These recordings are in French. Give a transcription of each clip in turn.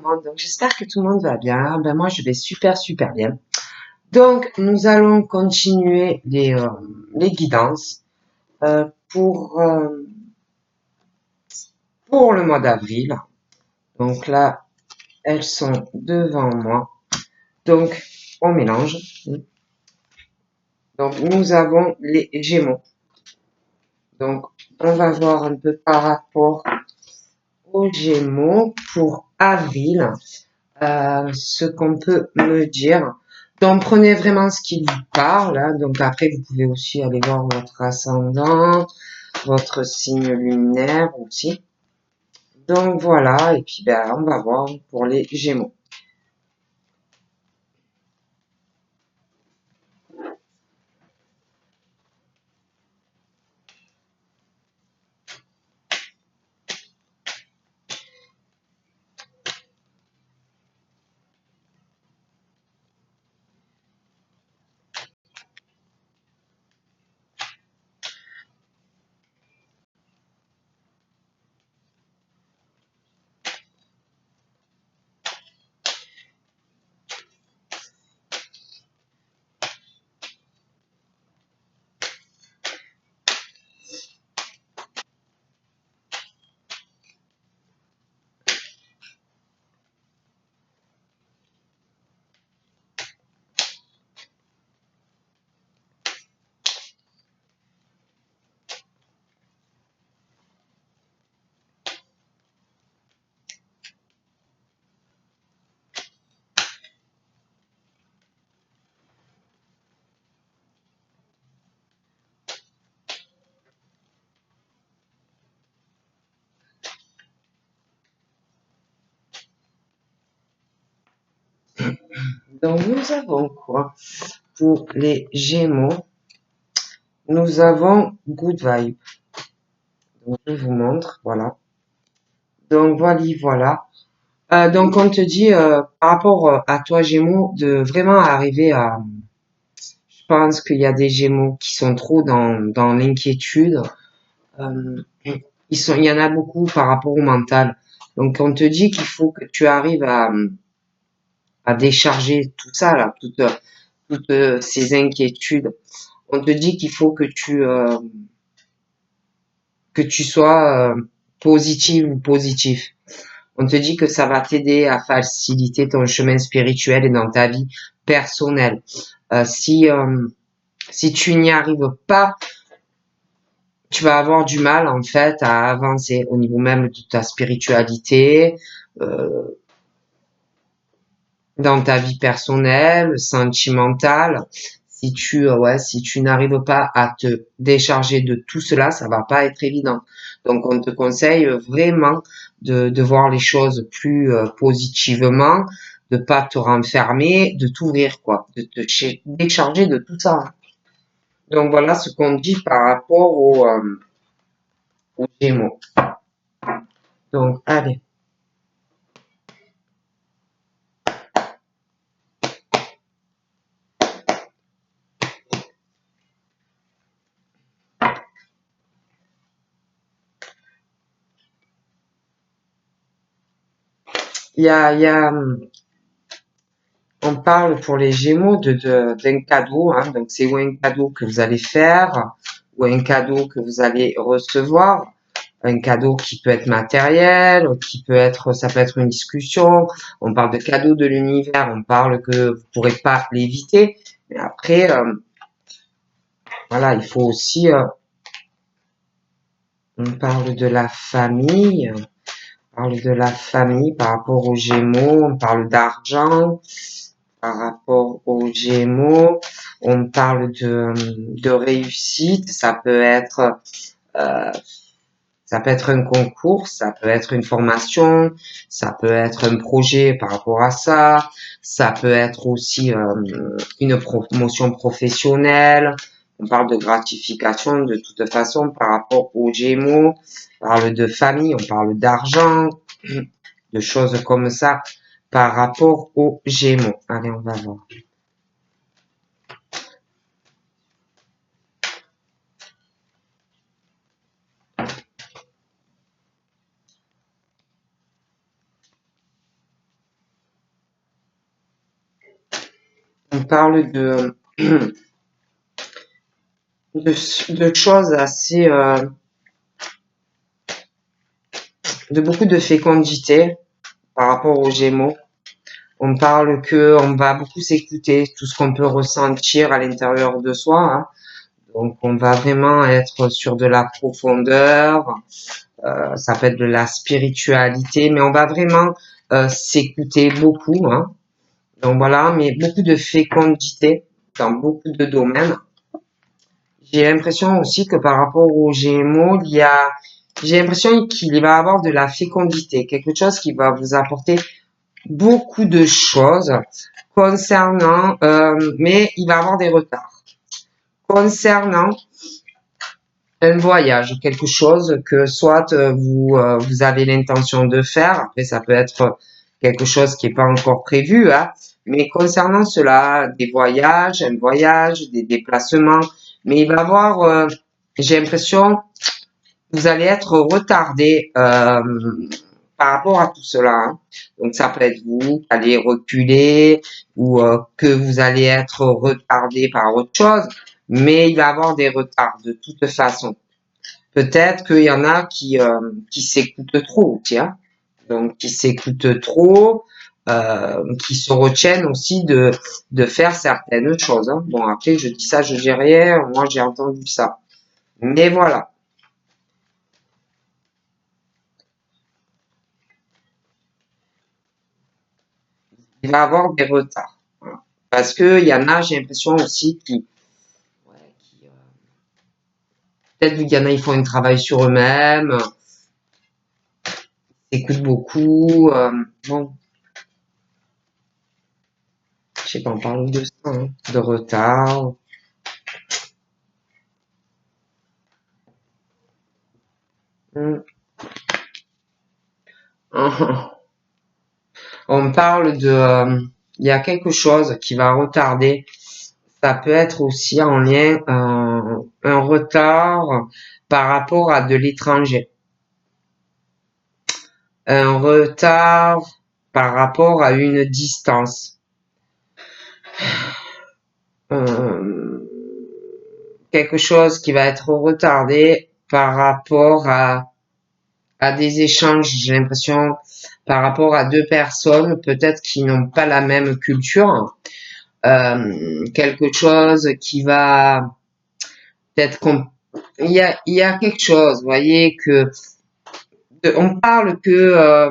monde. Donc, j'espère que tout le monde va bien. Ben, moi, je vais super, super bien. Donc, nous allons continuer les guidances pour le mois d'avril. Donc là, elles sont devant moi. Donc, on mélange. Donc, nous avons les Gémeaux. Donc, on va voir un peu par rapport aux Gémeaux pour avril, ce qu'on peut me dire. Donc, prenez vraiment ce qui vous parle. Hein. Donc, après, vous pouvez aussi aller voir votre ascendant, votre signe lunaire aussi. Donc, voilà. Et puis, ben, on va voir pour les Gémeaux. Donc, nous avons quoi pour les Gémeaux? Nous avons Good Vibe. Donc, je vous montre, voilà. Donc, voilà. Donc, on te dit, par rapport à toi, Gémeaux, de vraiment arriver à... Je pense qu'il y a des Gémeaux qui sont trop dans l'inquiétude. Euh, il y en a beaucoup par rapport au mental. Donc, on te dit qu'il faut que tu arrives à décharger tout ça, là, toutes ces inquiétudes. On te dit qu'il faut que tu sois positive ou positif. On te dit que ça va t'aider à faciliter ton chemin spirituel et dans ta vie personnelle. Si tu n'y arrives pas, tu vas avoir du mal en fait à avancer au niveau même de ta spiritualité, euh, dans ta vie personnelle, sentimentale. Si tu n'arrives pas à te décharger de tout cela, ça va pas être évident. Donc, on te conseille vraiment de voir les choses plus positivement, de pas te renfermer, de t'ouvrir, quoi, de te décharger de tout ça. Donc, voilà ce qu'on dit par rapport aux Gémeaux. Donc, allez. Il y a, on parle pour les Gémeaux d'un cadeau, hein, donc c'est ou un cadeau que vous allez faire, ou un cadeau que vous allez recevoir, un cadeau qui peut être matériel, ça peut être une discussion. On parle de cadeaux de l'univers, on parle que vous pourrez pas l'éviter, mais après, voilà, il faut aussi, on parle de la famille, par rapport aux Gémeaux, on parle d'argent. Par rapport aux Gémeaux, on parle de réussite. Euh, ça peut être un concours, ça peut être une formation, ça peut être un projet par rapport à ça. Ça peut être aussi une promotion professionnelle. On parle de gratification de toute façon par rapport aux Gémeaux. On parle de famille, on parle d'argent, de choses comme ça par rapport aux Gémeaux. Allez, on va voir. On parle de choses assez, de beaucoup de fécondité par rapport aux Gémeaux. On parle que on va beaucoup s'écouter, tout ce qu'on peut ressentir à l'intérieur de soi, hein. Donc, on va vraiment être sur de la profondeur, ça peut être de la spiritualité, mais on va vraiment s'écouter beaucoup, hein. Donc voilà, mais beaucoup de fécondité dans beaucoup de domaines. J'ai l'impression aussi que par rapport aux Gémeaux, j'ai l'impression qu'il va y avoir de la fécondité, quelque chose qui va vous apporter beaucoup de choses concernant, mais il va y avoir des retards. Concernant un voyage, quelque chose que soit vous avez l'intention de faire, après ça peut être quelque chose qui n'est pas encore prévu, hein, mais concernant cela, des voyages, un voyage, des déplacements, mais il va y avoir, j'ai l'impression, vous allez être retardé par rapport à tout cela, hein. Donc ça peut être vous qui allez reculer ou que vous allez être retardé par autre chose, mais il va y avoir des retards de toute façon. Peut-être qu'il y en a qui s'écoutent trop, tiens. Donc qui s'écoutent trop, qui se retiennent aussi de faire certaines choses, hein. Bon, après, je dis ça, je dis rien, moi j'ai entendu ça. Mais voilà. Il va y avoir des retards. Voilà. Parce que il y en a, j'ai l'impression aussi peut-être qu'il y en a, ils font un travail sur eux-mêmes, s'écoutent beaucoup, bon, je sais pas, on parle de ça, hein, de retard. Hmm. On parle il y a quelque chose qui va retarder. Ça peut être aussi en lien, un retard par rapport à de l'étranger. Un retard par rapport à une distance. Euh, quelque chose qui va être retardé par rapport à des échanges, j'ai l'impression, par rapport à deux personnes, peut-être qui n'ont pas la même culture. Quelque chose qui va peut-être il y a quelque chose, vous voyez, que on parle que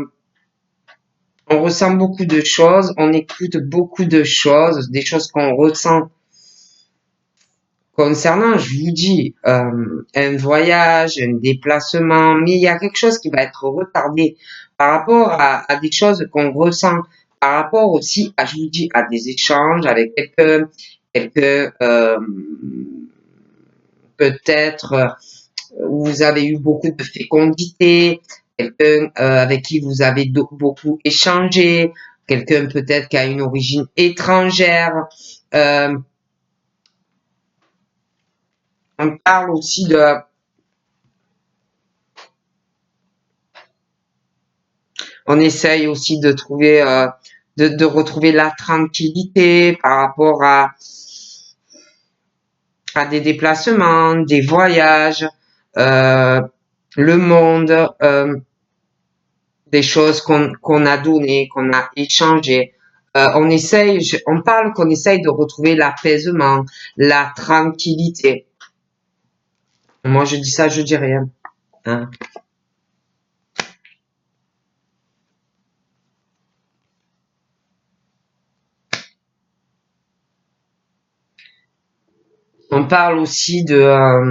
on ressent beaucoup de choses, on écoute beaucoup de choses, des choses qu'on ressent concernant, je vous dis, un voyage, un déplacement, mais il y a quelque chose qui va être retardé par rapport à des choses qu'on ressent, par rapport aussi à, je vous dis, à des échanges avec quelqu'un, peut-être où vous avez eu beaucoup de fécondité, quelqu'un avec qui vous avez beaucoup échangé, quelqu'un peut-être qui a une origine étrangère. Euh, on parle aussi on essaye aussi de trouver, de retrouver la tranquillité par rapport à des déplacements, des voyages, euh, le monde, des choses qu'on a données, qu'on a échangées. On essaye, on parle qu'on essaye de retrouver l'apaisement, la tranquillité. Moi, je dis ça, je dis rien, hein. On parle aussi par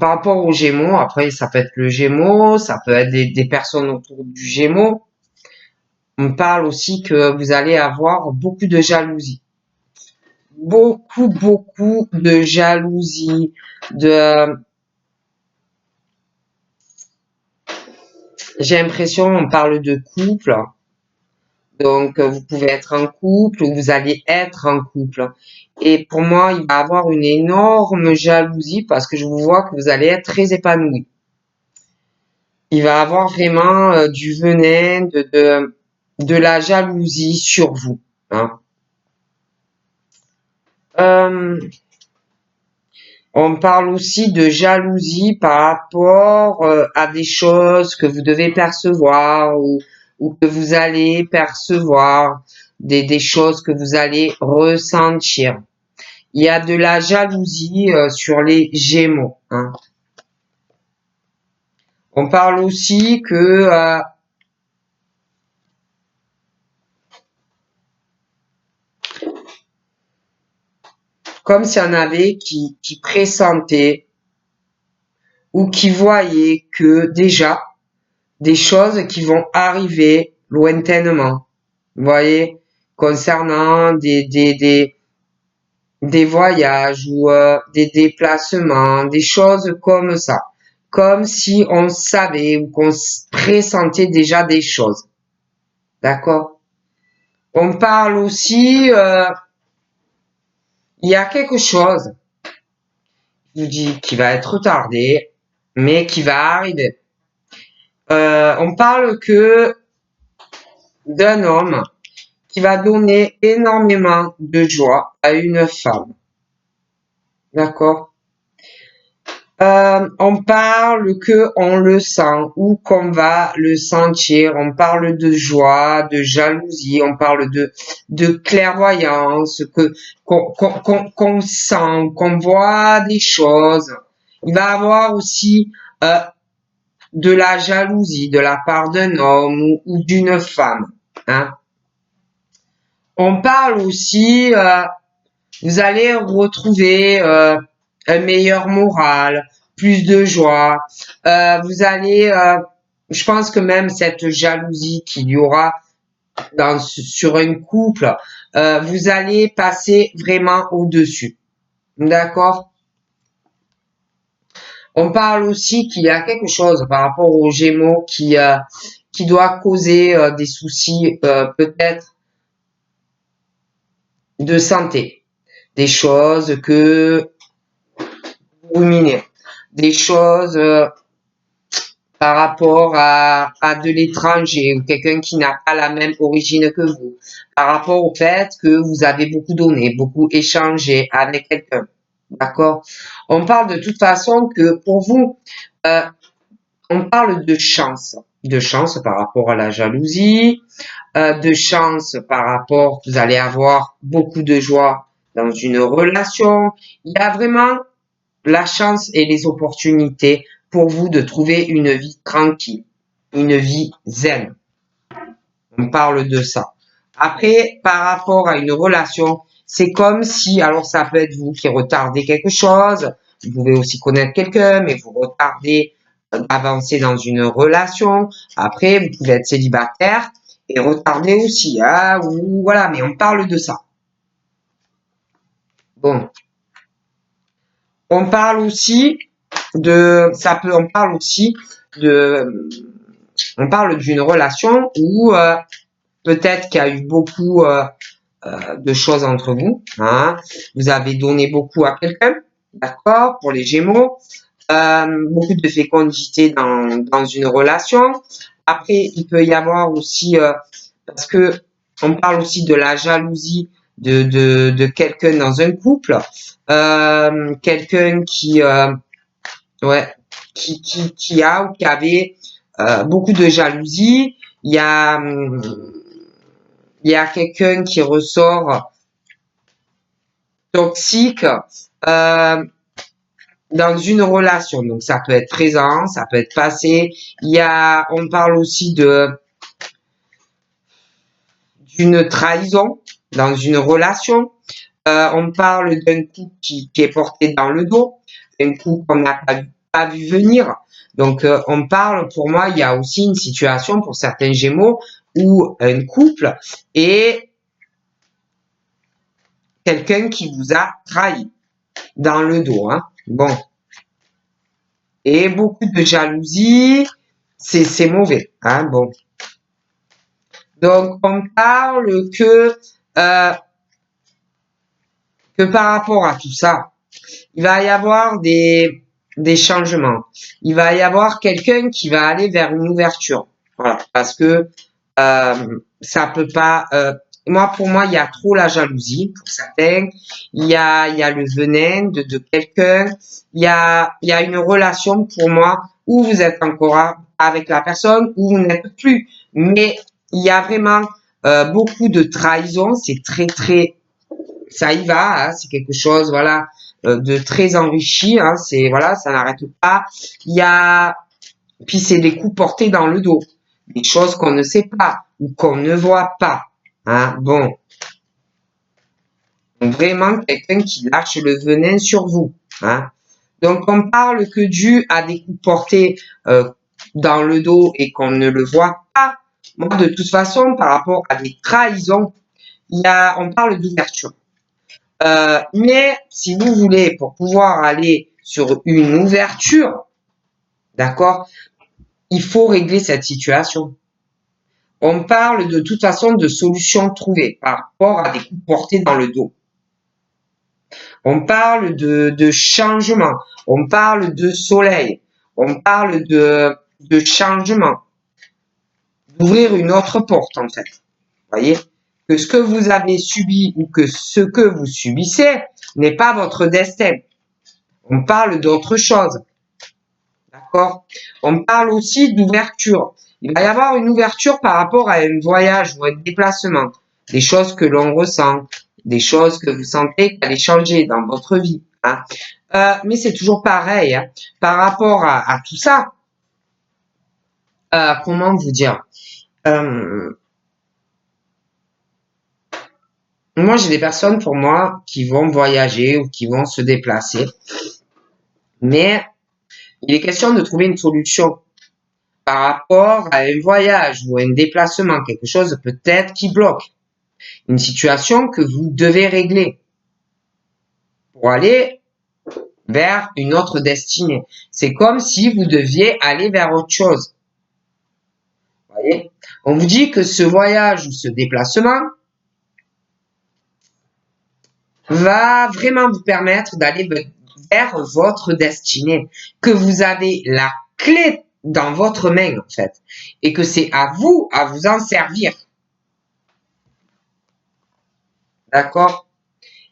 rapport aux Gémeaux. Après, ça peut être le Gémeaux, ça peut être des personnes autour du Gémeaux. On parle aussi que vous allez avoir beaucoup de jalousie. Beaucoup de jalousie, j'ai l'impression, on parle de couple. Donc, vous pouvez être en couple ou vous allez être en couple. Et pour moi, il va y avoir une énorme jalousie parce que je vous vois que vous allez être très épanoui. Il va y avoir vraiment du venin, de la jalousie sur vous, hein. On parle aussi de jalousie par rapport à des choses que vous devez percevoir ou que vous allez percevoir, des choses que vous allez ressentir. Il y a de la jalousie sur les Gémeaux. Hein. On parle aussi que comme s'il y en avait qui pressentaient ou qui voyaient que déjà des choses qui vont arriver lointainement. Vous voyez, concernant des voyages ou des déplacements, des choses comme ça. Comme si on savait ou qu'on pressentait déjà des choses. D'accord? On parle aussi, il y a quelque chose, je vous dis, qui va être retardé, mais qui va arriver. On parle que d'un homme qui va donner énormément de joie à une femme. D'accord? On parle que on le sent ou qu'on va le sentir. On parle de joie, de jalousie. On parle de clairvoyance, qu'on sent, qu'on voit des choses. Il va avoir aussi de la jalousie de la part d'un homme ou d'une femme. Hein. On parle aussi, vous allez retrouver un meilleur moral, plus de joie. Vous allez, je pense que même cette jalousie qu'il y aura sur un couple, vous allez passer vraiment au-dessus. D'accord? On parle aussi qu'il y a quelque chose par rapport aux Gémeaux qui doit causer des soucis peut-être de santé. Des choses que vous ruminez. Des choses par rapport à de l'étranger ou quelqu'un qui n'a pas la même origine que vous. Par rapport au fait que vous avez beaucoup donné, beaucoup échangé avec quelqu'un. D'accord? On parle de toute façon que pour vous, on parle de chance. De chance par rapport à la jalousie, de chance par rapport, vous allez avoir beaucoup de joie dans une relation. Il y a vraiment la chance et les opportunités pour vous de trouver une vie tranquille, une vie zen. On parle de ça. Après, par rapport à une relation, c'est comme si, alors ça peut être vous qui retardez quelque chose, vous pouvez aussi connaître quelqu'un, mais vous retardez d'avancer dans une relation. Après, vous pouvez être célibataire et retarder aussi, hein, ou voilà, mais on parle de ça. Bon. On parle aussi on parle aussi on parle d'une relation où peut-être qu'il y a eu beaucoup de choses entre vous. Hein. Vous avez donné beaucoup à quelqu'un, d'accord, pour les Gémeaux. Beaucoup de fécondité dans une relation. Après, il peut y avoir aussi, parce que on parle aussi de la jalousie de quelqu'un dans un couple, quelqu'un ouais, qui a ou qui avait beaucoup de jalousie. Il y a quelqu'un qui ressort toxique dans une relation. Donc ça peut être présent, ça peut être passé. On parle aussi d'une trahison dans une relation. On parle d'un coup qui est porté dans le dos, un coup qu'on n'a pas vu venir. Donc, on parle, pour moi, il y a aussi une situation pour certains Gémeaux où un couple est quelqu'un qui vous a trahi dans le dos. Hein. Bon. Et beaucoup de jalousie, c'est mauvais. Hein. Bon. Donc, on parle que par rapport à tout ça, il va y avoir des changements. Il va y avoir quelqu'un qui va aller vers une ouverture. Voilà, parce que ça peut pas Moi, pour moi, il y a trop la jalousie pour certains. Il y a le venin de quelqu'un. Il y a une relation pour moi où vous êtes encore avec la personne, où vous n'êtes plus. Mais il y a vraiment beaucoup de trahison. C'est très, ça y va. Hein, c'est quelque chose, voilà, de très enrichi. Hein, c'est voilà, ça n'arrête pas. Il y a, puis c'est des coups portés dans le dos, des choses qu'on ne sait pas ou qu'on ne voit pas. Hein, bon, vraiment quelqu'un qui lâche le venin sur vous. Hein. Donc on parle que dû à des coups portés dans le dos et qu'on ne le voit pas. Moi, de toute façon, par rapport à des trahisons, on parle d'ouverture. Mais si vous voulez, pour pouvoir aller sur une ouverture, d'accord, il faut régler cette situation. On parle de toute façon de solutions trouvées par rapport à des coups portés dans le dos. On parle de changement, on parle de soleil, on parle de changement, d'ouvrir une autre porte en fait. Voyez, que ce que vous avez subi ou que ce que vous subissez n'est pas votre destin. On parle d'autre chose. D'accord? On parle aussi d'ouverture. Il va y avoir une ouverture par rapport à un voyage ou un déplacement, des choses que l'on ressent, des choses que vous sentez qu'elles changer dans votre vie. Hein. Mais c'est toujours pareil. Hein. Par rapport à tout ça, comment vous dire moi, j'ai des personnes pour moi qui vont voyager ou qui vont se déplacer. Mais il est question de trouver une solution par rapport à un voyage ou à un déplacement, quelque chose peut-être qui bloque, une situation que vous devez régler pour aller vers une autre destinée. C'est comme si vous deviez aller vers autre chose. Vous voyez? On vous dit que ce voyage ou ce déplacement va vraiment vous permettre d'aller vers votre destinée, que vous avez la clé dans votre main en fait, et que c'est à vous en servir. D'accord?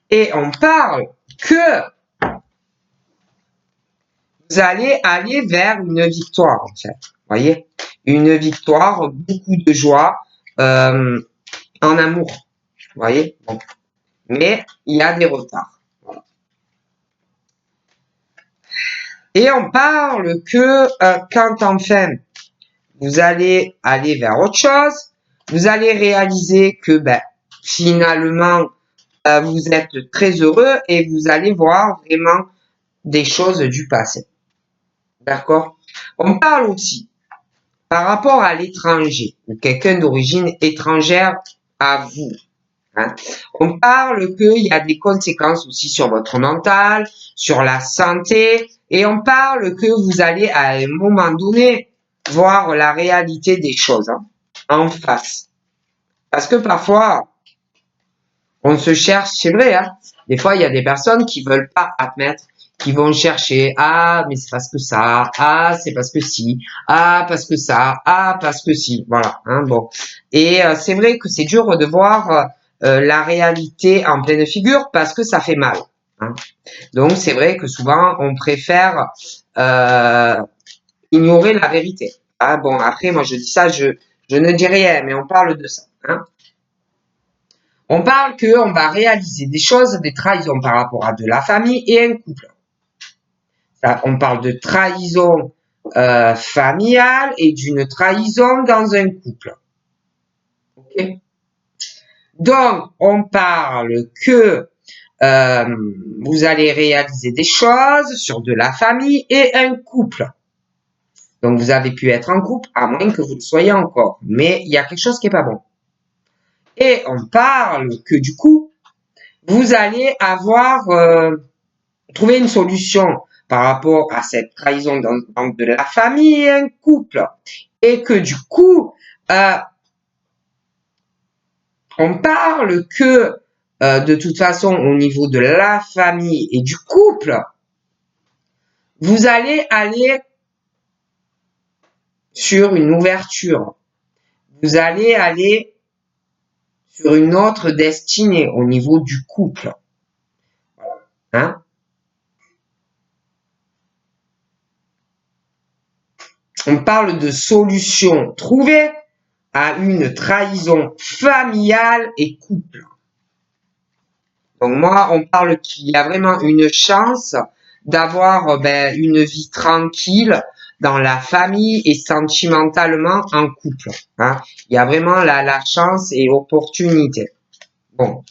Et on parle que vous allez aller vers une victoire en fait. Voyez? Une victoire, beaucoup de joie en amour. Voyez? Bon. Mais il y a des retards. Voilà. Et on parle que quand enfin vous allez aller vers autre chose, vous allez réaliser que finalement vous êtes très heureux et vous allez voir vraiment des choses du passé. D'accord? On parle aussi par rapport à l'étranger ou quelqu'un d'origine étrangère à vous. Hein. On parle qu'il y a des conséquences aussi sur votre mental, sur la santé, et on parle que vous allez à un moment donné voir la réalité des choses hein, en face. Parce que parfois, on se cherche, c'est vrai, hein, des fois il y a des personnes qui veulent pas admettre, qui vont chercher, ah mais c'est parce que ça, ah c'est parce que si, ah parce que ça, ah parce que si, voilà, hein, bon. Et c'est vrai que c'est dur de voir la réalité en pleine figure parce que ça fait mal. Hein. Donc c'est vrai que souvent on préfère ignorer la vérité. Ah bon, après moi je dis ça, je ne dis rien, mais on parle de ça. Hein. On parle qu'on va réaliser des choses, des trahisons par rapport à de la famille et un couple. Ça, on parle de trahison familiale et d'une trahison dans un couple. Okay. Donc, on parle que vous allez réaliser des choses sur de la famille et un couple. Donc, vous avez pu être en couple, à moins que vous le soyez encore. Mais il y a quelque chose qui n'est pas bon. Et on parle que du coup, vous allez avoir trouvé une solution par rapport à cette trahison dans de la famille et un couple. Et que du coup, on parle que de toute façon au niveau de la famille et du couple, vous allez aller sur une ouverture. Vous allez aller sur une autre destinée au niveau du couple. Hein? On parle de solution trouvée à une trahison familiale et couple. Donc moi, on parle qu'il y a vraiment une chance d'avoir une vie tranquille dans la famille et sentimentalement en couple. Hein. Il y a vraiment la chance et opportunité. Bon.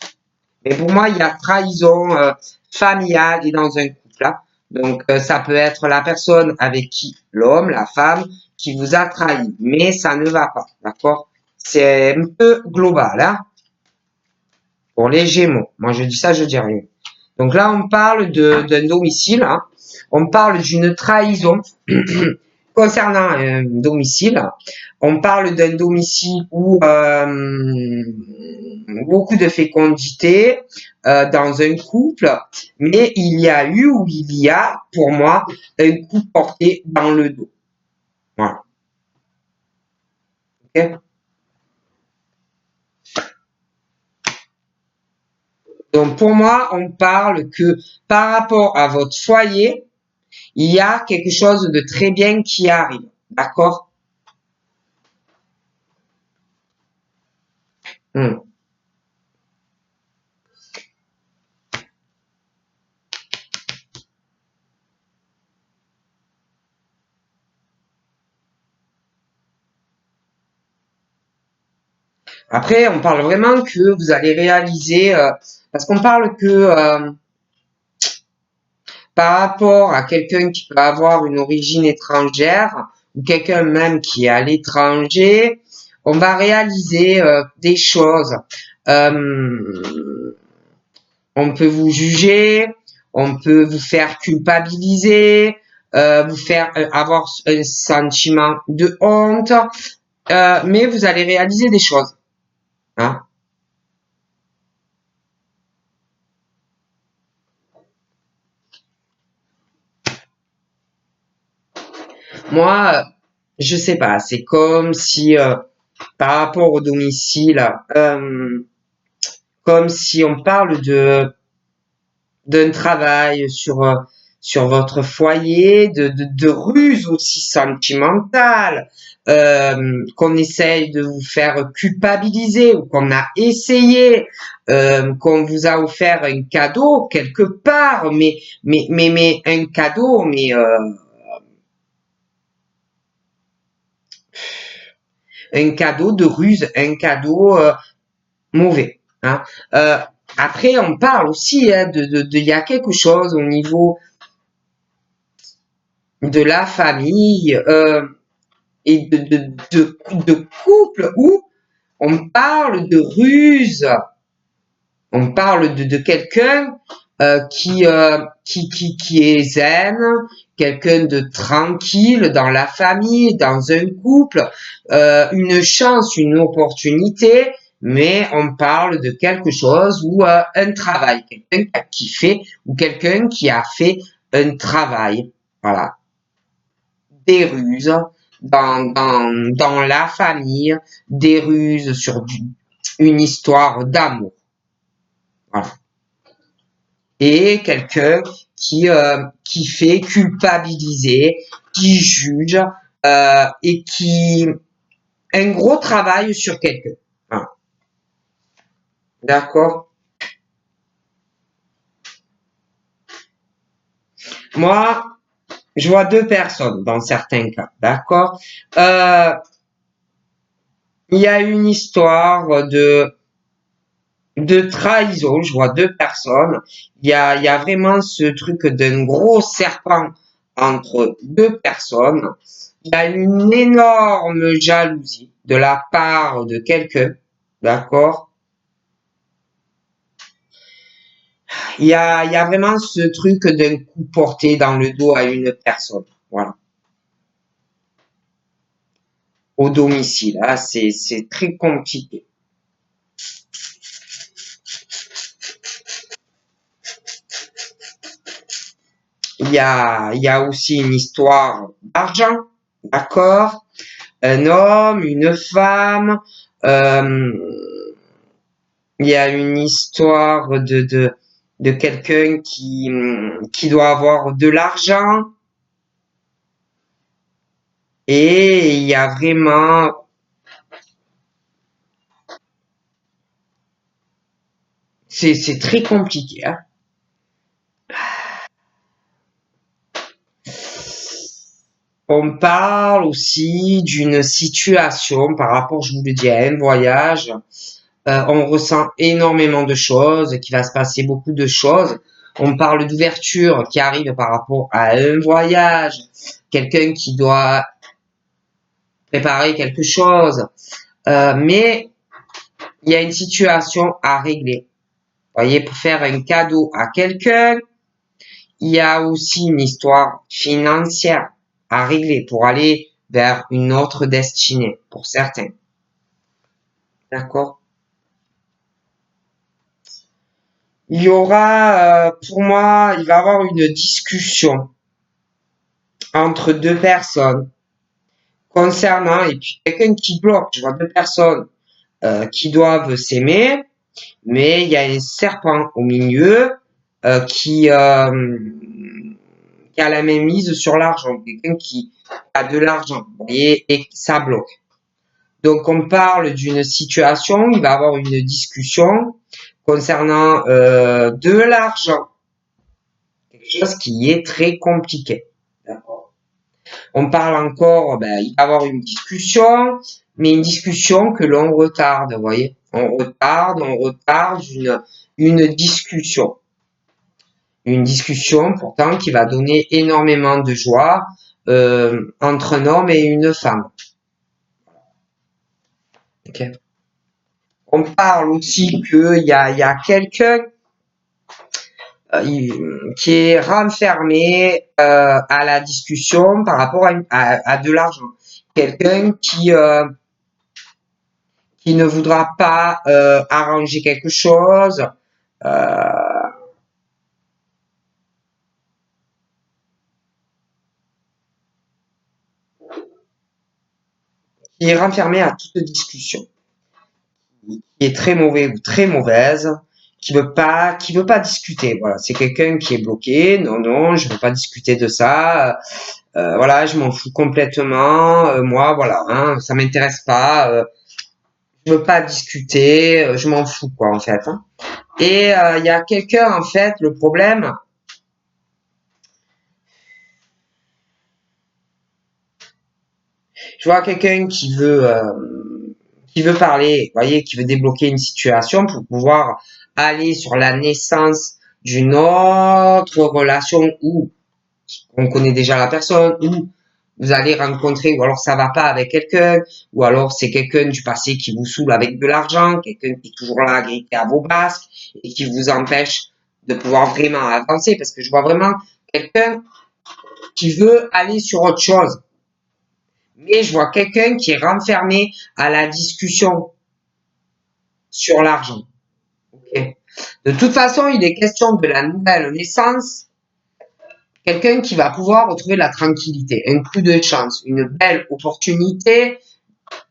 Mais pour moi, il y a trahison familiale et dans un couple. Hein. Donc ça peut être la personne avec qui, l'homme, la femme, qui vous a trahi. Mais ça ne va pas. D'accord? C'est un peu global. Hein. Pour les Gémeaux. Moi, je dis ça, je dis rien. Donc là, on parle d'un domicile. Hein. On parle d'une trahison concernant un domicile. On parle d'un domicile où beaucoup de fécondité dans un couple, mais il y a eu ou il y a, pour moi, un coup porté dans le dos. Voilà. Okay. Donc pour moi, on parle que par rapport à votre foyer, il y a quelque chose de très bien qui arrive. D'accord? Après, on parle vraiment que vous allez réaliser, parce qu'on parle que par rapport à quelqu'un qui peut avoir une origine étrangère, ou quelqu'un même qui est à l'étranger, on va réaliser des choses. On peut vous juger, on peut vous faire culpabiliser, vous faire avoir un sentiment de honte, mais vous allez réaliser des choses. Hein. Moi, je sais pas, c'est comme si par rapport au domicile, comme si on parle d'un travail sur votre foyer, de ruse aussi sentimentale, qu'on essaye de vous faire culpabiliser ou qu'on a essayé, qu'on vous a offert un cadeau quelque part, mais un cadeau, mais un cadeau de ruse, un cadeau mauvais. Hein. Après, on parle aussi hein, il y a quelque chose au niveau de la famille et de couple où on parle de ruse, on parle de quelqu'un qui est zen, quelqu'un de tranquille dans la famille, dans un couple, une chance, une opportunité, mais on parle de quelque chose ou un travail, quelqu'un qui fait ou quelqu'un qui a fait un travail, voilà, des ruses dans la famille, des ruses sur une histoire d'amour, voilà. Et quelqu'un qui fait culpabiliser, qui juge et qui un gros travail sur quelqu'un. Voilà. D'accord? Moi, je vois deux personnes dans certains cas. D'accord? Il y a une histoire de trahison, je vois deux personnes. Il y a vraiment ce truc d'un gros serpent entre deux personnes. Il y a une énorme jalousie de la part de quelqu'un, d'accord? Il y a vraiment ce truc d'un coup porté dans le dos à une personne, voilà, au domicile. Hein, c'est très compliqué. Il y a aussi une histoire d'argent, d'accord? Un homme, une femme, euh, Il y a une histoire de quelqu'un qui doit avoir de l'argent et il y a vraiment, c'est très compliqué, hein. On parle aussi d'une situation par rapport, je vous le dis, à un voyage. On ressent énormément de choses, qu'il va se passer beaucoup de choses. On parle d'ouverture qui arrive par rapport à un voyage, quelqu'un qui doit préparer quelque chose. Mais il y a une situation à régler. Vous voyez, pour faire un cadeau à quelqu'un, il y a aussi une histoire financière à régler pour aller vers une autre destinée pour certains. D'accord? Il y aura, pour moi, il va y avoir une discussion entre deux personnes concernant, et puis quelqu'un qui bloque, je vois deux personnes qui doivent s'aimer, mais il y a un serpent au milieu euh, qui, euh, qui a la même mise sur l'argent, quelqu'un qui a de l'argent, vous voyez, et ça bloque. Donc on parle d'une situation, il va y avoir une discussion concernant de l'argent, quelque chose qui est très compliqué. D'accord. On parle encore, ben, il va y avoir une discussion, mais une discussion que l'on retarde, vous voyez. On retarde une discussion. Une discussion pourtant qui va donner énormément de joie entre un homme et une femme. Okay. On parle aussi qu'il y a quelqu'un qui est renfermé à la discussion par rapport à de l'argent. Quelqu'un qui ne voudra pas arranger quelque chose, euh, qui est renfermé à toute discussion, qui est très mauvais ou très mauvaise, qui veut pas discuter. Voilà, c'est quelqu'un qui est bloqué. Non, non, je veux pas discuter de ça. Voilà, je m'en fous complètement. Moi, voilà, hein, ça m'intéresse pas. Je veux pas discuter. Je m'en fous quoi en fait. Hein. Et il y a quelqu'un en fait. Le problème, je vois quelqu'un qui veut parler, vous voyez, qui veut débloquer une situation pour pouvoir aller sur la naissance d'une autre relation où on connaît déjà la personne, où vous allez rencontrer, ou alors ça va pas avec quelqu'un, ou alors c'est quelqu'un du passé qui vous saoule avec de l'argent, quelqu'un qui est toujours là à gripper à vos basques et qui vous empêche de pouvoir vraiment avancer, parce que je vois vraiment quelqu'un qui veut aller sur autre chose. Mais je vois quelqu'un qui est renfermé à la discussion sur l'argent. Okay. De toute façon, il est question de la nouvelle naissance, quelqu'un qui va pouvoir retrouver la tranquillité, un coup de chance, une belle opportunité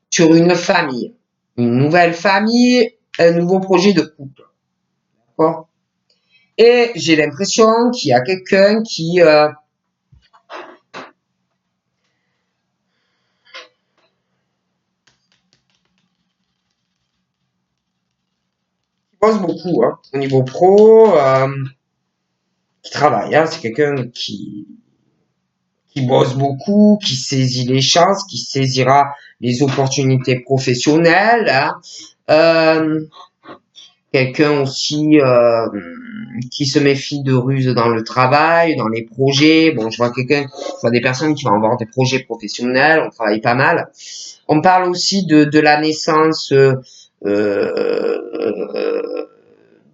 sur une famille, une nouvelle famille, un nouveau projet de couple. D'accord. Et j'ai l'impression qu'il y a quelqu'un qui bosse beaucoup hein, au niveau pro, qui travaille. Hein, c'est quelqu'un qui bosse beaucoup, qui saisit les chances, qui saisira les opportunités professionnelles. Hein. Euh, quelqu'un aussi qui se méfie de ruses dans le travail, dans les projets. Bon, je vois des personnes qui vont avoir des projets professionnels, on travaille pas mal. On parle aussi de la naissance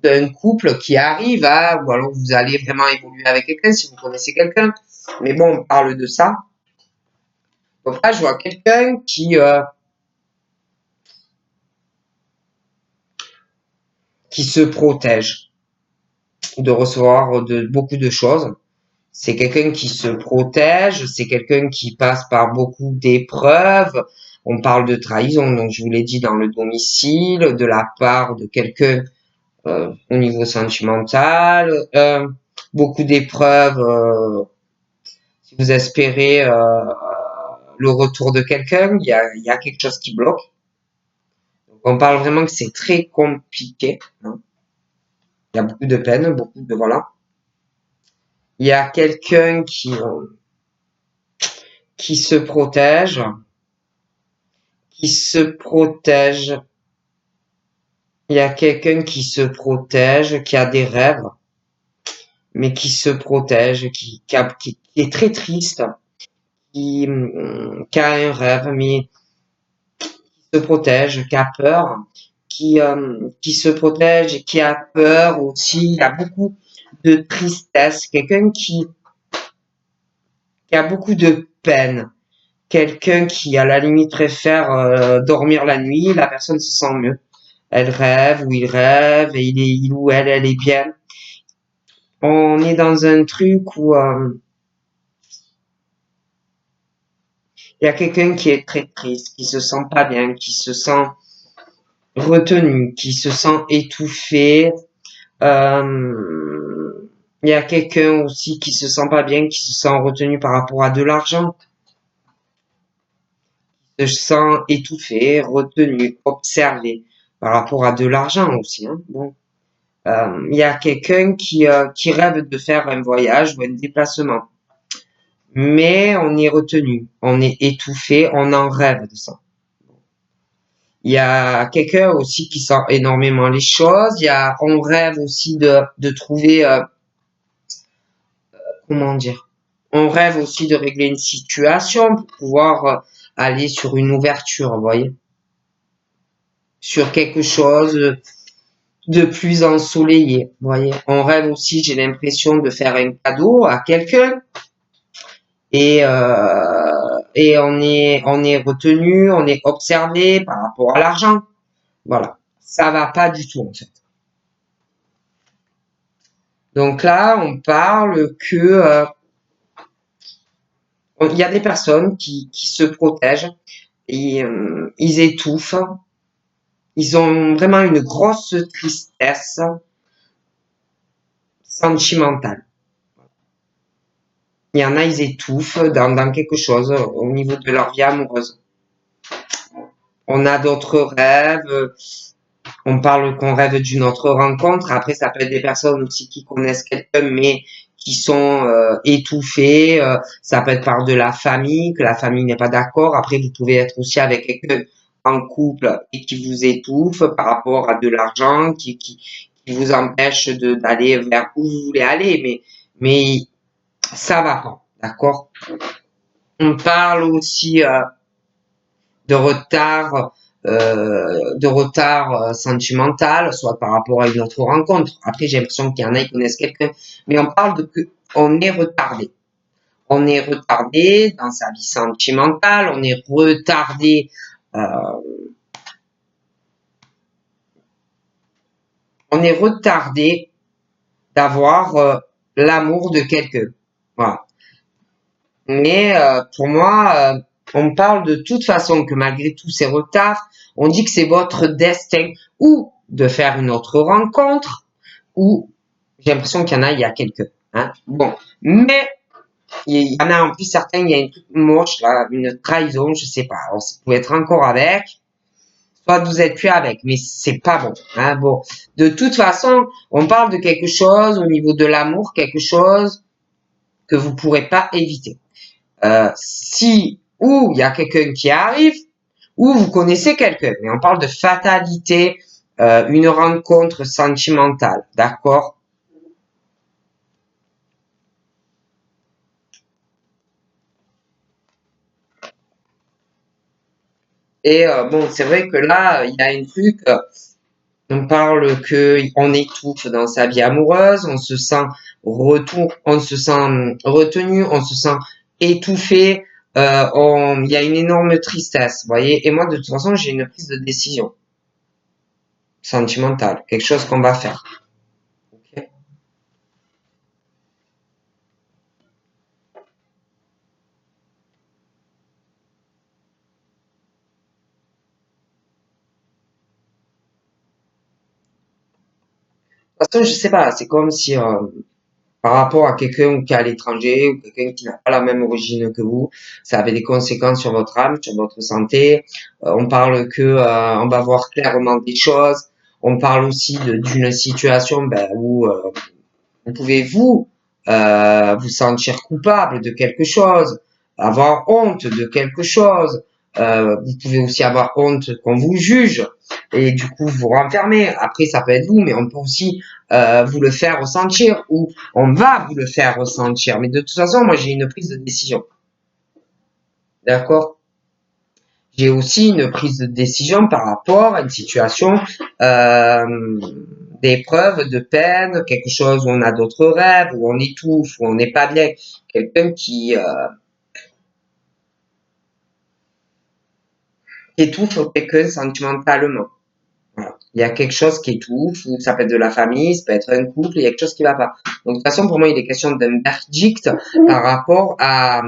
d'un couple qui arrive, hein, ou alors vous allez vraiment évoluer avec quelqu'un si vous connaissez quelqu'un. Mais bon, on parle de ça. Donc là, je vois quelqu'un qui se protège de recevoir beaucoup de choses. C'est quelqu'un qui se protège, c'est quelqu'un qui passe par beaucoup d'épreuves On parle de trahison, donc je vous l'ai dit dans le domicile, de la part de quelqu'un au niveau sentimental, beaucoup d'épreuves si vous espérez le retour de quelqu'un, il y a quelque chose qui bloque. Donc, on parle vraiment que c'est très compliqué. Hein. Il y a beaucoup de peine, beaucoup de voilà. Il y a quelqu'un qui se protège, qui se protège. Il y a quelqu'un qui se protège, qui a des rêves, mais qui se protège, qui est très triste, qui a un rêve, mais se protège, qui a peur, qui se protège et qui a peur aussi. Il y a beaucoup de tristesse, quelqu'un qui a beaucoup de peine, quelqu'un qui à la limite préfère dormir la nuit, la personne se sent mieux. Elle rêve ou il rêve et il ou elle est bien. On est dans un truc où il y a quelqu'un qui est très triste, qui se sent pas bien, qui se sent retenu, qui se sent étouffé. Il y a quelqu'un aussi qui se sent pas bien, qui se sent retenu par rapport à de l'argent, qui se sent étouffé, retenu, observé par rapport à de l'argent aussi. Hein. Bon. Il y a quelqu'un qui rêve de faire un voyage ou un déplacement, mais on est retenu, on est étouffé, on en rêve de ça. Il y a quelqu'un aussi qui sent énormément les choses. On rêve aussi de trouver, comment dire, on rêve aussi de régler une situation pour pouvoir aller sur une ouverture, vous voyez, sur quelque chose de plus ensoleillé, vous voyez. On rêve aussi, j'ai l'impression, de faire un cadeau à quelqu'un et on est retenu, on est observé par rapport à l'argent. Voilà, ça va pas du tout en fait. Donc là, on parle que il y a des personnes qui se protègent et ils étouffent. Ils ont vraiment une grosse tristesse sentimentale. Il y en a, ils étouffent dans quelque chose au niveau de leur vie amoureuse. On a d'autres rêves. On parle qu'on rêve d'une autre rencontre. Après, ça peut être des personnes aussi qui connaissent quelqu'un, mais qui sont étouffées. Ça peut être par de la famille, que la famille n'est pas d'accord. Après, vous pouvez être aussi avec quelqu'un en couple et qui vous étouffe par rapport à de l'argent, qui vous empêche d'aller vers où vous voulez aller. Mais ça va pas, d'accord? On parle aussi de retard sentimental, soit par rapport à une autre rencontre. Après, j'ai l'impression qu'il y en a qui connaissent quelqu'un, mais on parle de que on est retardé. On est retardé dans sa vie sentimentale, euh, on est retardé d'avoir l'amour de quelqu'un. Voilà. Mais pour moi, on parle de toute façon que malgré tous ces retards, on dit que c'est votre destin ou de faire une autre rencontre, ou j'ai l'impression qu'il y en a, il y a quelques. Hein. Bon, mais il y en a en plus certains, il y a une truc moche là, une trahison, je sais pas. Alors, vous pouvez être encore avec, soit vous êtes plus avec, mais c'est pas bon. Hein. Bon, de toute façon, on parle de quelque chose au niveau de l'amour, quelque chose que vous pourrez pas éviter. Si ou il y a quelqu'un qui arrive, ou vous connaissez quelqu'un, mais on parle de fatalité, une rencontre sentimentale, d'accord? Et bon, c'est vrai que là, il y a un truc, on parle que on étouffe dans sa vie amoureuse, on se sent on se sent retenu, on se sent étouffé, il y a une énorme tristesse, vous voyez. Et moi, de toute façon, j'ai une prise de décision sentimentale, quelque chose qu'on va faire. Ok. toute façon, je sais pas, c'est comme si par rapport à quelqu'un qui est à l'étranger ou quelqu'un qui n'a pas la même origine que vous, ça avait des conséquences sur votre âme, sur votre santé. On parle que on va voir clairement des choses. On parle aussi d'une situation ben, où vous pouvez vous sentir coupable de quelque chose, avoir honte de quelque chose. Vous pouvez aussi avoir honte qu'on vous juge et du coup vous renfermer. Après, ça peut être vous, mais on peut aussi vous le faire ressentir ou on va vous le faire ressentir. Mais de toute façon, moi j'ai une prise de décision. D'accord? J'ai aussi une prise de décision par rapport à une situation d'épreuve, de peine, quelque chose où on a d'autres rêves, où on étouffe, où on n'est pas bien. Quelqu'un qui étouffe quelqu'un sentimentalement. Voilà. Il y a quelque chose qui étouffe, ou ça peut être de la famille, ça peut être un couple, il y a quelque chose qui va pas. Donc de toute façon, pour moi, il est question d'un verdict par rapport à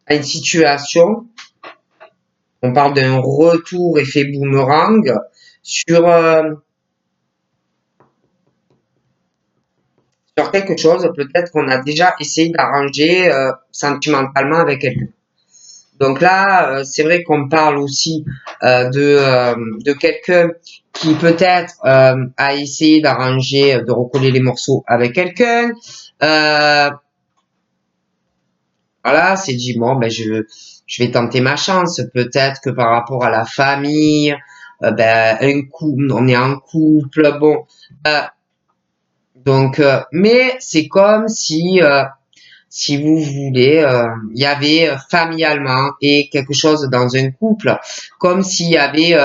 une situation. On parle d'un retour effet boomerang sur sur quelque chose, peut-être qu'on a déjà essayé d'arranger sentimentalement avec quelqu'un. Donc là, c'est vrai qu'on parle aussi de quelqu'un qui peut-être a essayé d'arranger, de recoller les morceaux avec quelqu'un. Voilà, c'est dit bon, ben je vais tenter ma chance. Peut-être que par rapport à la famille, ben un couple, on est en couple, bon. Euh, donc, mais c'est comme si vous voulez, il y avait familialement et quelque chose dans un couple, comme s'il y avait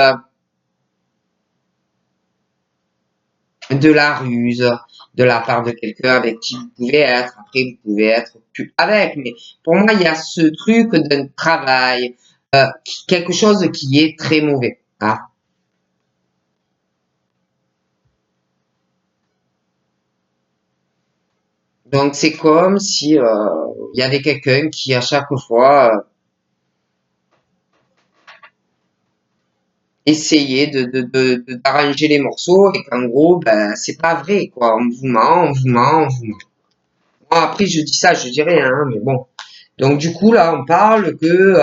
de la ruse de la part de quelqu'un avec qui vous pouvez être. Après, vous pouvez être plus avec, mais pour moi, il y a ce truc d'un travail, quelque chose qui est très mauvais. Hein. Donc, c'est comme si il y avait quelqu'un qui, à chaque fois, essayer d'arranger les morceaux et qu'en gros, ben, c'est pas vrai, quoi. On vous ment, on vous ment, on vous ment. Moi, après, je dis ça, je dis rien, hein, mais bon. Donc, du coup, là, on parle que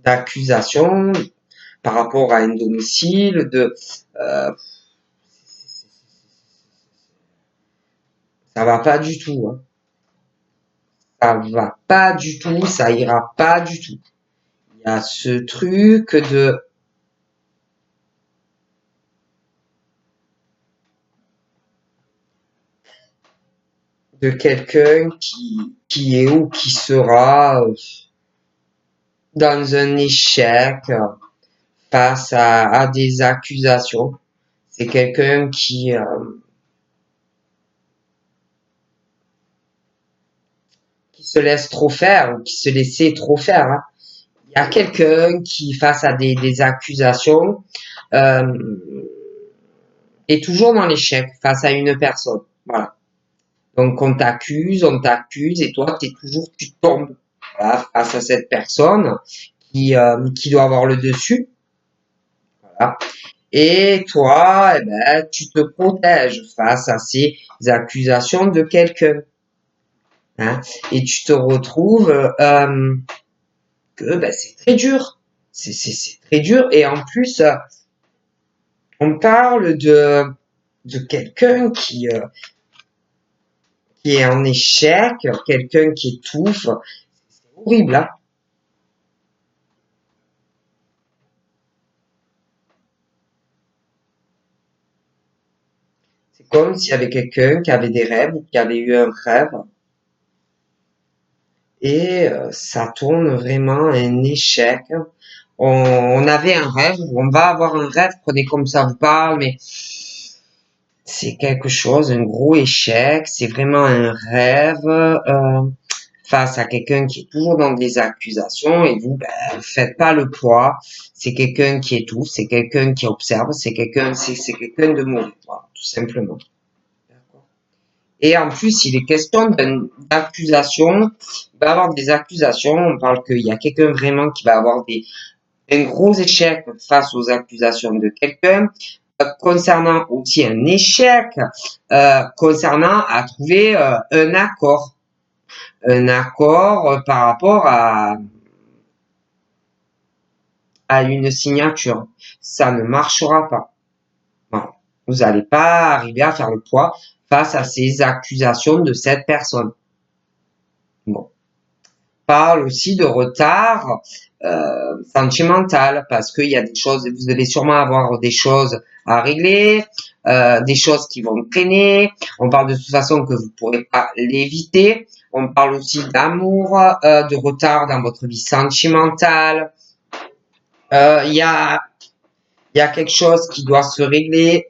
d'accusation par rapport à un domicile, euh, ça va pas du tout, hein. Ça va pas du tout, ça ira pas du tout. Il y a ce truc de quelqu'un qui est ou qui sera dans un échec face à des accusations. C'est quelqu'un qui se laisse trop faire ou qui se laissait trop faire. Hein. Il y a quelqu'un qui, face à des accusations, euh, est toujours dans l'échec face à une personne. Voilà. Donc on t'accuse et toi, tu tombes voilà, face à cette personne qui doit avoir le dessus. Voilà. Et toi, eh ben, tu te protèges face à ces accusations de quelqu'un. Hein, et tu te retrouves que ben, c'est très dur. C'est très dur. Et en plus, on parle de quelqu'un qui est en échec, quelqu'un qui étouffe. C'est horrible, hein. C'est comme s'il y avait quelqu'un qui avait des rêves ou qui avait eu un rêve et ça tourne vraiment à un échec. On avait un rêve, on va avoir un rêve, prenez comme ça vous parle, mais c'est quelque chose, un gros échec, c'est vraiment un rêve face à quelqu'un qui est toujours dans des accusations et vous, ben, faites pas le poids. C'est quelqu'un qui étouffe, c'est quelqu'un qui observe, c'est quelqu'un de mauvais, voilà, tout simplement. Et en plus, il est question d'accusation. Il va y avoir des accusations. On parle qu'il y a quelqu'un vraiment qui va avoir un gros échec face aux accusations de quelqu'un, concernant aussi un échec concernant à trouver un accord par rapport à une signature. Ça ne marchera pas. Voilà. Vous n'allez pas arriver à faire le poids face à ces accusations de cette personne. Bon. Parle aussi de retard sentimental parce qu'il y a des choses, vous allez sûrement avoir des choses à régler, des choses qui vont traîner. On parle de toute façon que vous ne pourrez pas l'éviter. On parle aussi d'amour, de retard dans votre vie sentimentale. Il y a quelque chose qui doit se régler,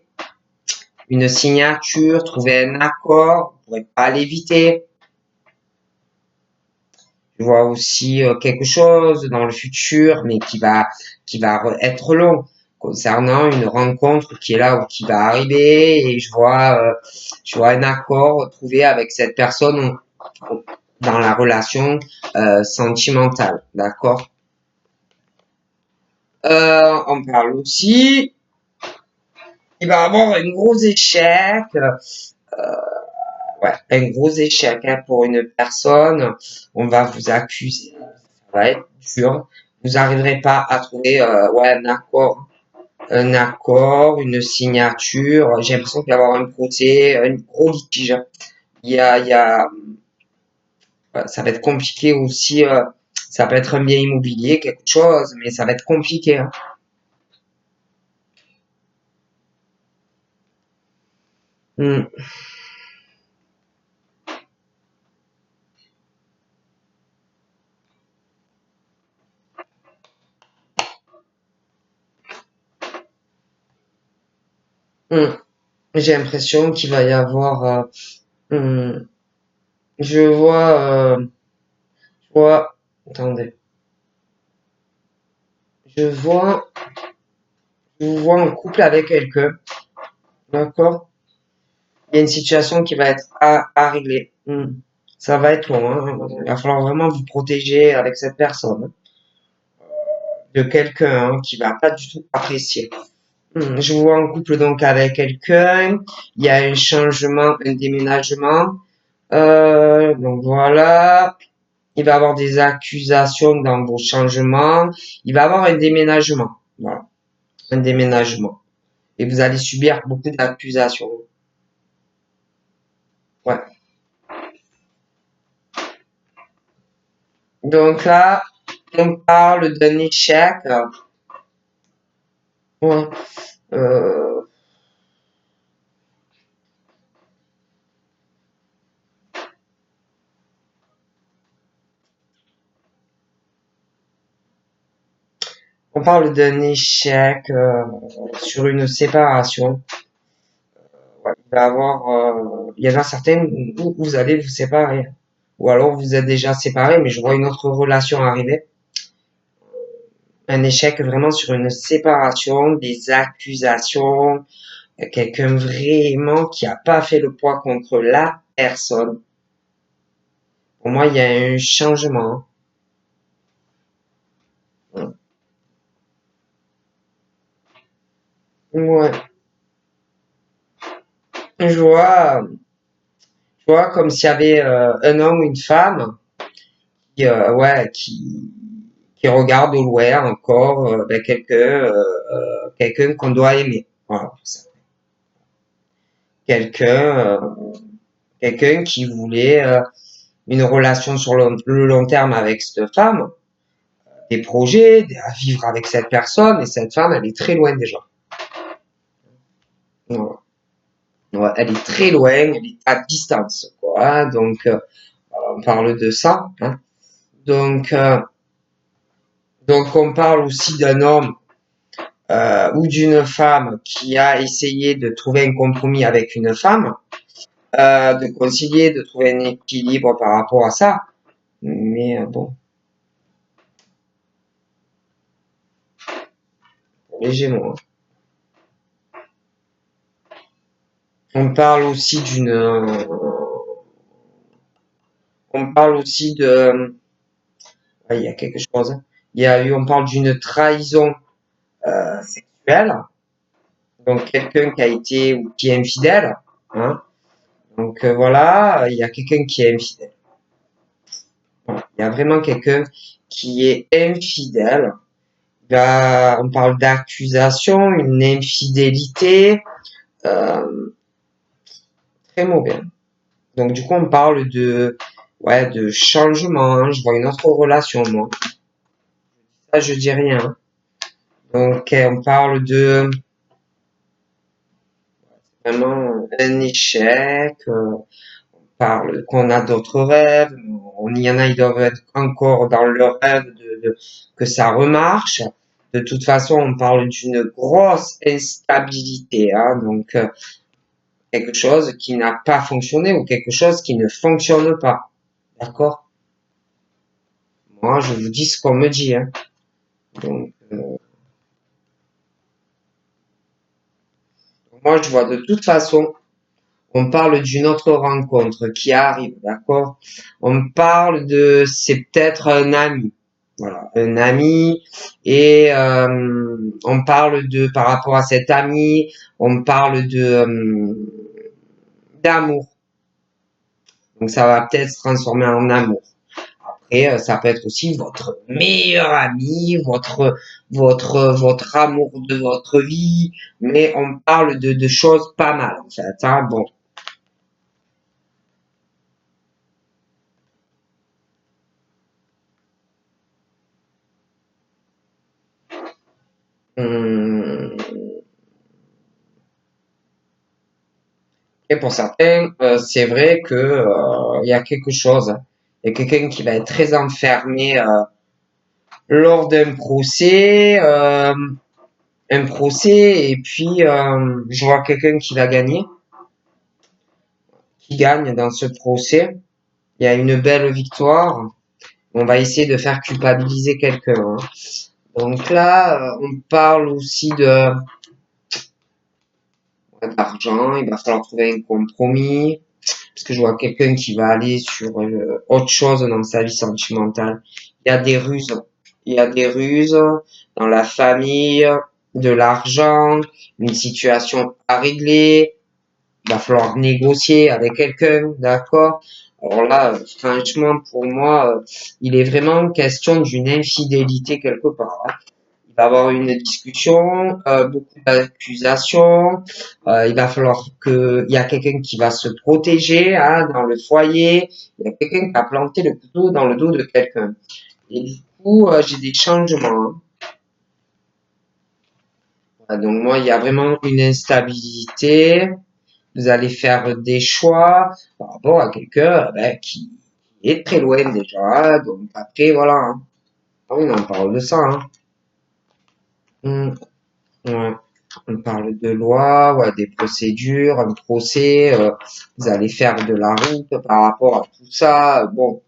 une signature, trouver un accord, vous ne pourrez pas l'éviter. Je vois aussi quelque chose dans le futur, mais qui va être long, concernant une rencontre qui est là ou qui va arriver, et je vois un accord trouvé avec cette personne dans la relation sentimentale, d'accord? On parle aussi, il va y avoir un gros échec, ouais, un gros échec hein, pour une personne. On va vous accuser, ça va être dur. Vous n'arriverez pas à trouver ouais, un accord, une signature. J'ai l'impression qu'il va y avoir un procès, un gros litige. Il y a, ouais, ça va être compliqué aussi. Ça peut être un bien immobilier, quelque chose, mais ça va être compliqué. Hein. Hmm. Hmm. J'ai l'impression qu'il va y avoir. Hmm. Je vois. Attendez. Je vois. Je vous vois en couple avec quelqu'un. D'accord? Il y a une situation qui va être à régler. Ça va être long. Hein. Il va falloir vraiment vous protéger avec cette personne. Hein, de quelqu'un qui va pas du tout apprécier. Je vous vois en couple donc avec quelqu'un. Il y a un changement, un déménagement. Donc voilà. Il va y avoir des accusations dans vos changements. Il va y avoir un déménagement. Voilà. Un déménagement. Et vous allez subir beaucoup d'accusations. Ouais. Donc là, on parle d'un échec. Ouais. Euh, on parle d'un échec sur une séparation. Ouais, il y en a certaines où vous allez vous séparer. Ou alors vous êtes déjà séparés, mais je vois une autre relation arriver. Un échec vraiment sur une séparation, des accusations, quelqu'un vraiment qui a pas fait le poids contre la personne. Pour moi, il y a un changement. Ouais. Je vois, je vois comme s'il y avait un homme ou une femme ouais, qui regarde au loin encore ben, quelqu'un qu'on doit aimer. Voilà. Quelqu'un, quelqu'un qui voulait une relation sur le long terme avec cette femme, des projets, à vivre avec cette personne, et cette femme, elle est très loin déjà. Voilà. Ouais, elle est très loin, elle est à distance, quoi. Hein. Donc, on parle de ça. Hein. Donc, euh, donc, on parle aussi d'un homme ou d'une femme qui a essayé de trouver un compromis avec une femme, de concilier, de trouver un équilibre par rapport à ça. Mais bon, les Gémeaux. Hein. On parle aussi on parle aussi de, ouais, il y a quelque chose. Hein. on parle d'une trahison sexuelle, donc quelqu'un qui a été ou qui est infidèle, hein. Donc voilà, il y a quelqu'un qui est infidèle. Voilà. Il y a vraiment quelqu'un qui est infidèle. Là, on parle d'accusation, une infidélité, euh, très mauvais. Donc du coup, on parle de changement, hein. Je vois une autre relation, moi. Ça, je dis rien. Donc, on parle de vraiment un échec, on parle qu'on a d'autres rêves, il y en a, ils doivent être encore dans leur rêve que ça remarche. De toute façon, on parle d'une grosse instabilité, hein, donc quelque chose qui n'a pas fonctionné ou quelque chose qui ne fonctionne pas. D'accord? Moi, je vous dis ce qu'on me dit, hein. Donc, moi, je vois de toute façon, on parle d'une autre rencontre qui arrive, d'accord? On parle c'est peut-être un ami, voilà, un ami, et on parle par rapport à cet ami, on parle d'amour. Donc ça va peut-être se transformer en amour. Et ça peut être aussi votre meilleur ami, votre amour de votre vie, mais on parle de choses pas mal en fait, hein. Bon. Hum, Et pour certains, c'est vrai que il y a quelque chose. Il y a quelqu'un qui va être très enfermé lors un procès, et puis je vois quelqu'un qui va gagner, qui gagne dans ce procès. Il y a une belle victoire. On va essayer de faire culpabiliser quelqu'un, hein. Donc là, on parle aussi d'argent. Il va falloir trouver un compromis. Parce que je vois quelqu'un qui va aller sur autre chose dans sa vie sentimentale. Il y a des ruses. Il y a des ruses dans la famille, de l'argent, une situation à régler. Il va falloir négocier avec quelqu'un, d'accord? Alors là, franchement, pour moi, il est vraiment question d'une infidélité quelque part, hein. Il va y avoir une discussion, beaucoup d'accusations. Il va falloir il y a quelqu'un qui va se protéger, hein, dans le foyer. Il y a quelqu'un qui a planté le couteau dans le dos de quelqu'un. Et du coup, j'ai des changements, hein. Voilà, donc moi, il y a vraiment une instabilité. Vous allez faire des choix par rapport à quelqu'un qui est très loin déjà. Donc après, voilà, hein. Ah oui, on en parle de ça, hein. Hmm. Ouais. On parle de loi, ouais, des procédures, un procès, vous allez faire de la route par rapport à tout ça. Bon,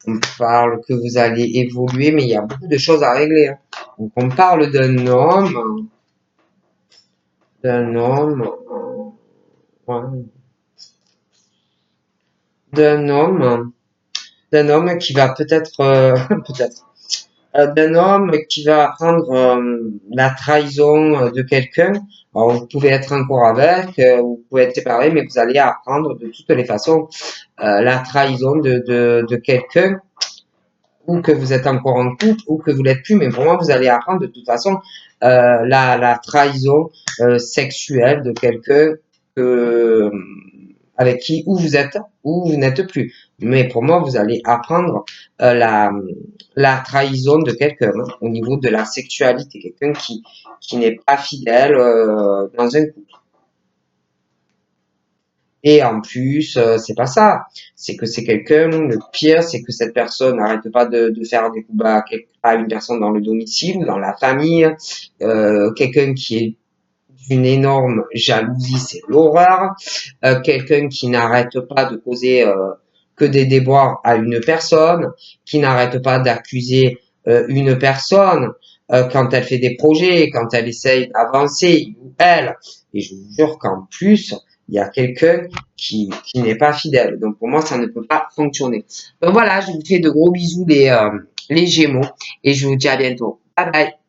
on parle que vous allez évoluer, mais il y a beaucoup de choses à régler, hein. Donc on parle d'un homme, ouais, d'un homme, d'un homme qui va peut-être, peut-être, d'un homme qui va apprendre la trahison de quelqu'un. Alors, vous pouvez être encore avec, vous pouvez être séparés, mais vous allez apprendre de toutes les façons la trahison de quelqu'un, ou que vous êtes encore en couple, ou que vous l'êtes plus, mais pour moi, vous allez apprendre de toute façon la trahison sexuelle de quelqu'un que, avec qui ou vous n'êtes plus. Mais pour moi, vous allez apprendre la trahison de quelqu'un, hein, au niveau de la sexualité, quelqu'un qui n'est pas fidèle dans un couple. Et en plus, c'est pas ça. C'est que c'est quelqu'un, le pire, c'est que cette personne n'arrête pas de faire des coups bas à une personne dans le domicile ou dans la famille. Quelqu'un qui est d'une énorme jalousie, c'est l'horreur. Quelqu'un qui n'arrête pas de causer que des déboires à une personne, qui n'arrête pas d'accuser une personne quand elle fait des projets, quand elle essaye d'avancer, ou elle. Et je vous jure qu'en plus, il y a quelqu'un qui n'est pas fidèle. Donc pour moi, ça ne peut pas fonctionner. Donc voilà, je vous fais de gros bisous les Gémeaux. Et je vous dis à bientôt. Bye bye.